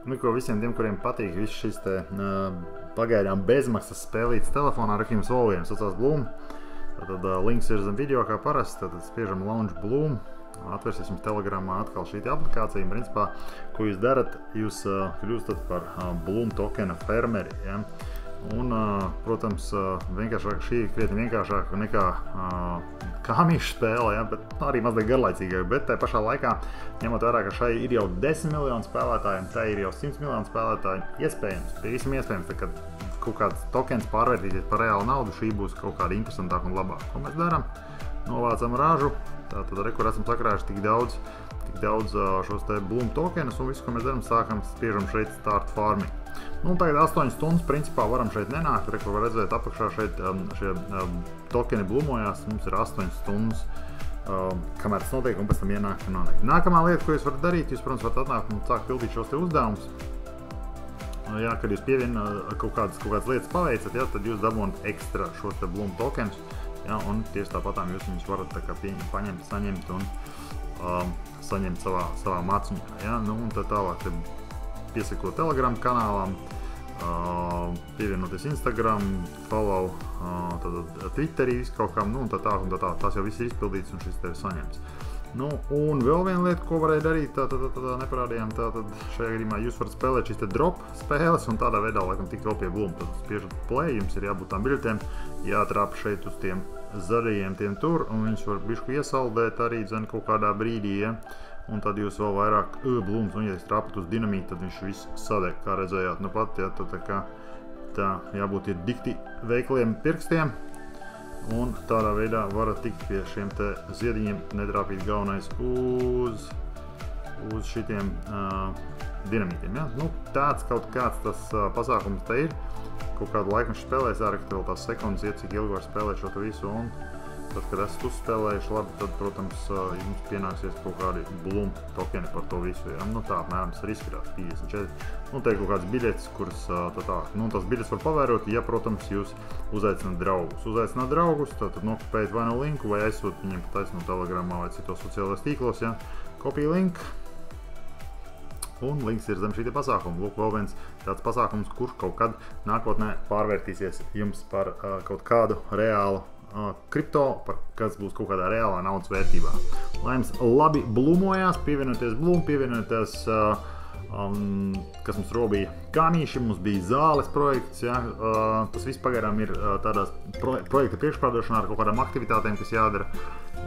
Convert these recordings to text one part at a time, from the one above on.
Nu, ko visiem tiem, kuriem patīk viss šis te pagaidām bezmaksas spēlītas telefonā, ar jums vēl viens saucās Bloom. Tad links ir zem video kā parasti, tad spiežam Launch Bloom. Atversies jums telegramā atkal šī aplikācija. Principā, ko jūs darat, jūs kļūstat par Bloom tokena fermeri. Ja? Un, protams, šī ir krietni vienkāršāka nekā kāmīšu spēle, ja? Bet arī mazliet garlaicīgāk. Bet tai pašā laikā, ņemot vērā, ka šai ir jau 10 miljonu spēlētāji, un tai ir jau 100 miljonu spēlētāji, iespējams, pavisam iespējams, kad kaut kāds tokens pārvērtīsies par reālu naudu, šī būs kaut kāda interesantāka un labāka. Ko mēs darām? Novācam ražu, tātad arī, kur esam sakrājuši tik daudz šos te Bloom tokenus, un visu, ko mēs darām, sākam spiežam šeit Start Farming. Nu, tagad 8 stundas principā varam šeit nenākt, kur var redzēt apakšā šeit šie tokeni blumojās, mums ir 8 stundas, kamēr tas notiek, un pēc tam ienāk un notiek. Nākamā lieta, ko jūs varat darīt, jūs, protams, varat atnākt un sākt pildīt šos te uzdevumus. Jā, kad jūs kaut kādas lietas paveicat, ja, tad jūs dabūnat ekstra šos te Bloom tokenus, ja, un tieši tāpatām jūs viņus varat tā kā paņemt, saņemt un saņemt savā maciņā. Ja, nu, un tad tālāk piesakot Telegram kanālam, pievienoties Instagram, follow Twitterī, kaut kam, nu, un tā. Tas jau viss ir izpildīts un šis tev saņemts. Nu, un vēl viena lieta, ko varēja darīt, neparādījām, šajā gadījumā jūs varat spēlēt šīs te drop spēles un tādā veidā, laikam, tikt vēl pie Bloom. Tad spiežat play, jums ir jābūt tām biļetēm, jātrāp šeit uz tiem zaļajiem tiem tur, un viņus var bišku iesaldēt arī, zin, kaut kādā brīdī, ja. Un tad jūs vēl vairāk Blooms, un ja jūs trāpat uz dinamītu, tad viņš viss sadeg, kā redzējāt. Nu pat, ja, tā jābūt ir dikti veikliem pirkstiem, un tādā veidā varat tikt pie šiem te ziediņiem, netrāpīt galvenais uz šitiem dinamītiem. Ja? Nu, tāds kaut kāds tas pasākums te ir. Kaut kādu laiku viņš spēlēs ārā, ka vēl tās sekundes iet, cik ilgi var spēlēt šo te visu. Un tad, kad esat uzspēlējuši labi, tad, protams, jums pienāksies kaut kādi Bloom tokeni par to visu. Ja? Nu, tā apmēram tas arī izskatās 54. Nu, te ir kaut kāds biļetes, kuras nu, tās biļetes var pavērot, ja, protams, jūs uzaicināt draugus. Uzaicināt draugus, tad nokopējat vai no linku, vai aizsūt viņiem taisno Telegramā vai citos sociālajos tīklos. Ja? Kopija link. Un links ir zem šī pasākuma. Lūk, vēl viens tāds pasākums, kurš kaut kad nākotnē pārvērtīsies jums par kaut kādu reālu kripto, kas būs kaut kādā reālā naudas vērtībā. Lai jums labi blumojās, pievienoties Bloom, pievienoties, kas mums robīja kāmīši, mums bija zāles projekts, ja? Tas viss pagaidām ir tādās projekta priekšpārdošanā ar kaut kādām aktivitātēm, kas jādara,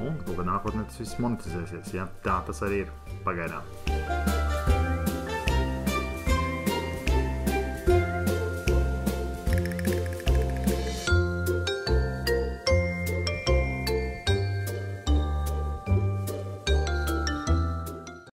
un kaut kad nākotnē tas viss monetizēsies, ja? Tā tas arī ir pagaidām.